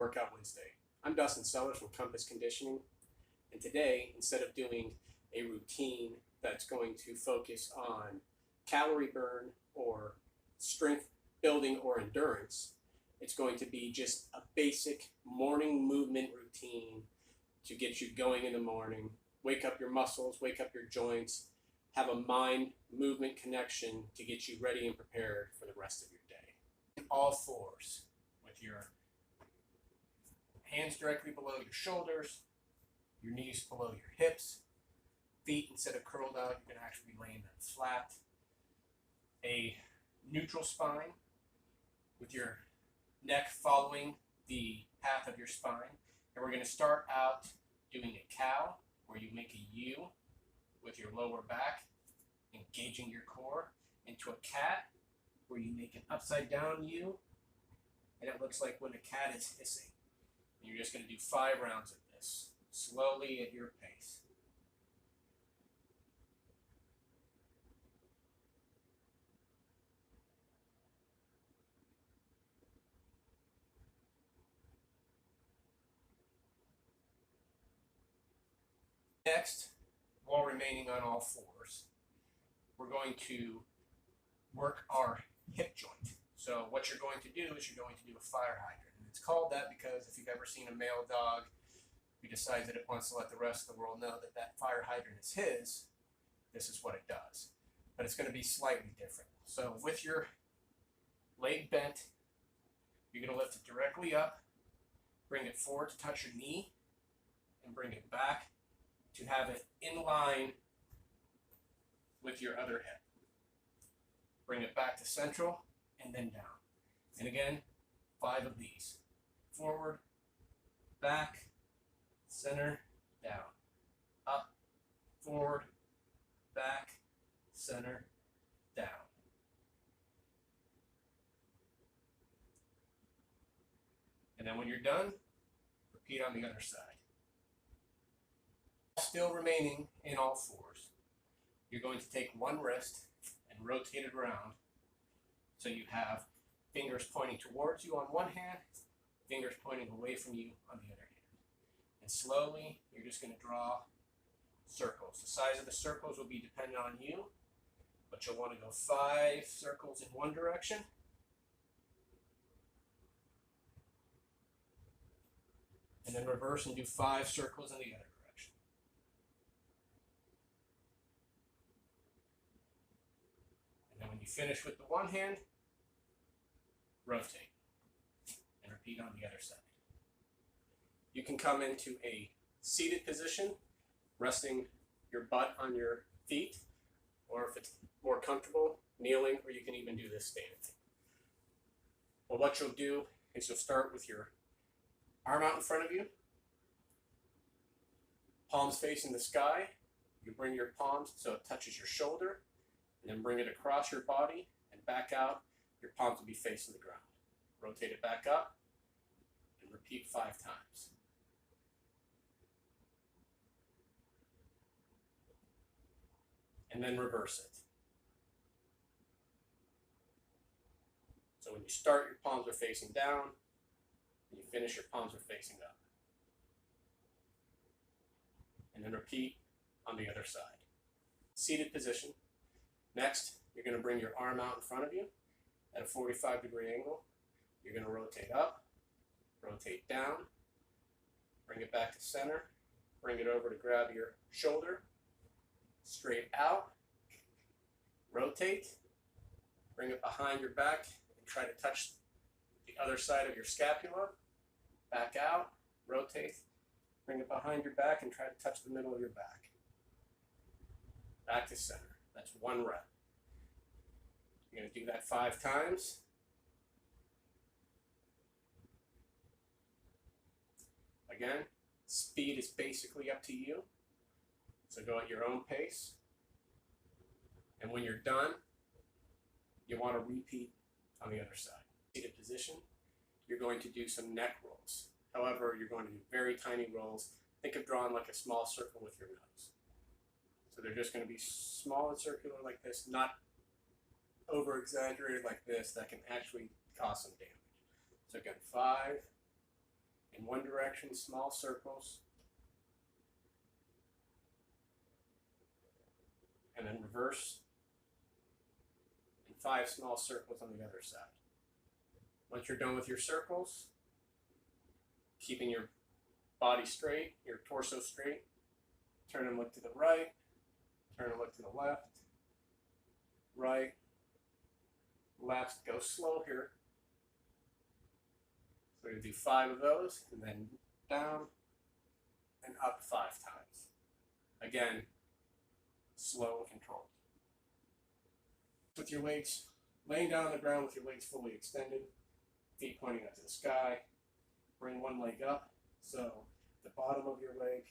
Workout Wednesday. I'm Dustin Sellers from Compass Conditioning, and today, instead of doing a routine that's going to focus on calorie burn or strength building or endurance, it's going to be just a basic morning movement routine to get you going in the morning, wake up your muscles, wake up your joints, have a mind-movement connection to get you ready and prepared for the rest of your day. All fours with your hands directly below your shoulders, your knees below your hips, feet instead of curled out, you're going to actually be laying them flat. A neutral spine with your neck following the path of your spine. And we're going to start out doing a cow where you make a U with your lower back, engaging your core, into a cat where you make an upside down U, and it looks like when a cat is hissing. And you're just going to do 5 rounds of this, slowly at your pace. Next, while remaining on all fours, we're going to work our hip joint. So what you're going to do is you're going to do a fire hydrant. And it's called that because if you've ever seen a male dog who decides that it wants to let the rest of the world know that that fire hydrant is his, this is what it does. But it's going to be slightly different. So with your leg bent, you're going to lift it directly up, bring it forward to touch your knee, and bring it back to have it in line with your other hip. Bring it back to central and then down. And again, 5 of these. Forward, back, center, down. Up, forward, back, center, down. And then when you're done, repeat on the other side. Still remaining in all fours, you're going to take one wrist and rotate it around so you have fingers pointing towards you on one hand, fingers pointing away from you on the other hand. And slowly, you're just going to draw circles. The size of the circles will be dependent on you, but you'll want to go 5 circles in one direction, and then reverse and do 5 circles in the other direction. And when you finish with the one hand, rotate and repeat on the other side. You can come into a seated position, resting your butt on your feet, or if it's more comfortable, kneeling, or you can even do this standing. Well, what you'll do is you'll start with your arm out in front of you, palms facing the sky. You bring your palms so it touches your shoulder, and then bring it across your body and back out. Your palms will be facing the ground. Rotate it back up and repeat 5 times. And then reverse it. So when you start, your palms are facing down. When you finish, your palms are facing up. And then repeat on the other side. Seated position. Next, you're going to bring your arm out in front of you at a 45-degree angle. You're going to rotate up, rotate down, bring it back to center, bring it over to grab your shoulder, straight out, rotate, bring it behind your back and try to touch the other side of your scapula, back out, rotate, bring it behind your back and try to touch the middle of your back. Back to center. That's 1 rep. You're going to do that 5 times. Again, speed is basically up to you. So go at your own pace. And when you're done, you want to repeat on the other side. Seated position, you're going to do some neck rolls. However, you're going to do very tiny rolls. Think of drawing like a small circle with your nose. So they're just going to be small and circular like this, not over-exaggerated like this. That can actually cause some damage. So again, 5, In one direction, small circles, and then reverse, and 5 small circles on the other side. Once you're done with your circles, keeping your body straight, your torso straight, turn and look to the right, turn and look to the left, right, left, go slow here. So we're going to do 5 of those, and then down and up 5 times. Again, slow and controlled. With your legs, laying down on the ground with your legs fully extended, feet pointing up to the sky. Bring one leg up, so the bottom of your leg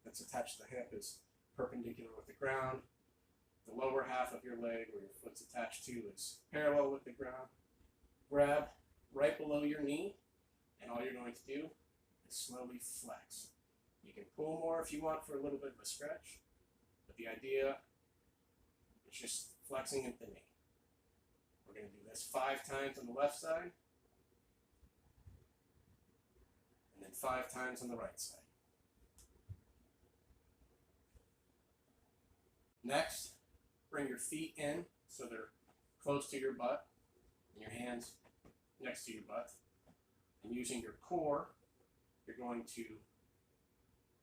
that's attached to the hip is perpendicular with the ground. The lower half of your leg, where your foot's attached to, is parallel with the ground. Grab right below your knee, and all you're going to do is slowly flex. You can pull more if you want for a little bit of a stretch, but the idea is just flexing at the knee. We're going to do this 5 times on the left side, and then 5 times on the right side. Next, bring your feet in so they're close to your butt, and your hands next to your butt. And using your core, you're going to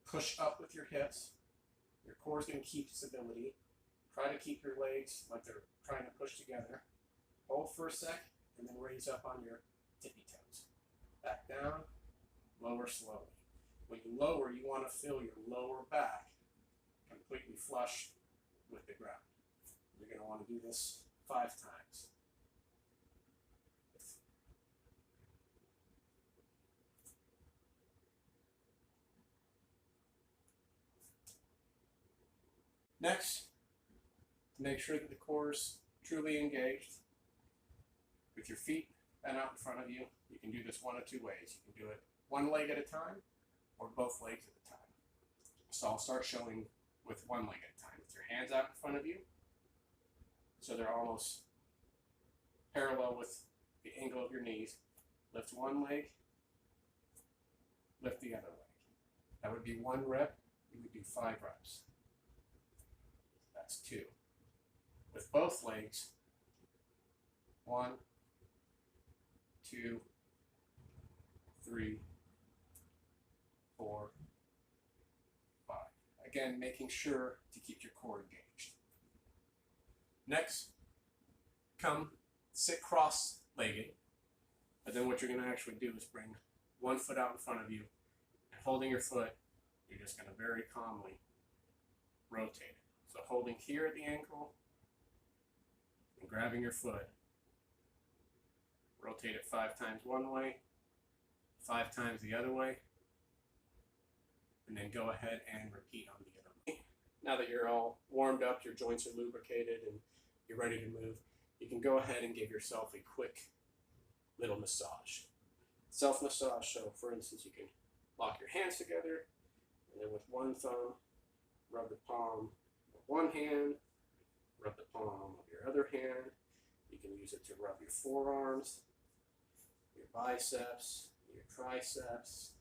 push up with your hips. Your core is going to keep stability. Try to keep your legs like they're trying to push together. Hold for a sec, and then raise up on your tippy toes. Back down, lower slowly. When you lower, you want to feel your lower back completely flush with the ground. You're going to want to do this 5 times. Next, to make sure that the core is truly engaged, with your feet bent out in front of you, you can do this one of 2 ways. You can do it one leg at a time, or both legs at a time. So I'll start showing with one leg at a time, with your hands out in front of you, so they're almost parallel with the angle of your knees. Lift one leg, lift the other leg. That would be 1 rep. You would do 5 reps. That's 2. With both legs, 1, 2, 3, 4, 5. Again, making sure to keep your core engaged. Next, come sit cross-legged, but then what you're going to actually do is bring one foot out in front of you, and holding your foot, you're just going to very calmly rotate it. So holding here at the ankle and grabbing your foot, rotate it 5 times one way, 5 times the other way, and then go ahead and repeat on the other way. Now that you're all warmed up, your joints are lubricated, and you're ready to move, you can go ahead and give yourself a quick little massage. Self-massage, so for instance, you can lock your hands together, and then with one thumb, rub the palm of one hand, rub the palm of your other hand. You can use it to rub your forearms, your biceps, your triceps.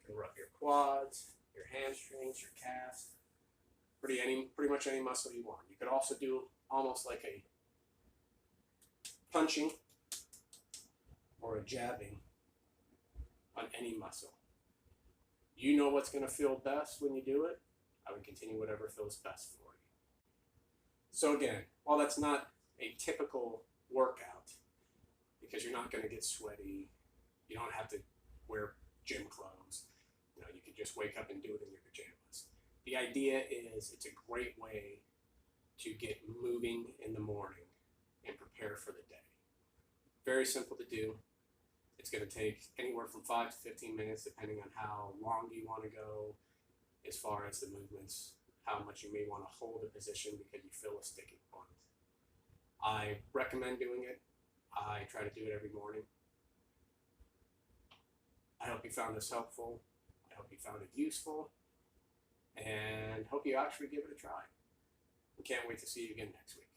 You can rub your quads, your hamstrings, your calves, pretty much any muscle you want. You could also do almost like a punching or a jabbing on any muscle. You know what's going to feel best when you do it. I would continue whatever feels best for you. So again, while that's not a typical workout, because you're not going to get sweaty, you don't have to wear gym clothes. You can just wake up and do it in your pajamas. The idea is it's a great way to get moving in the morning and prepare for the day. Very simple to do. It's going to take anywhere from 5 to 15 minutes, depending on how long you want to go, as far as the movements, how much you may want to hold a position because you feel a sticking point. I recommend doing it. I try to do it every morning. I hope you found this helpful. I hope you found it useful. And hope you actually give it a try. We can't wait to see you again next week.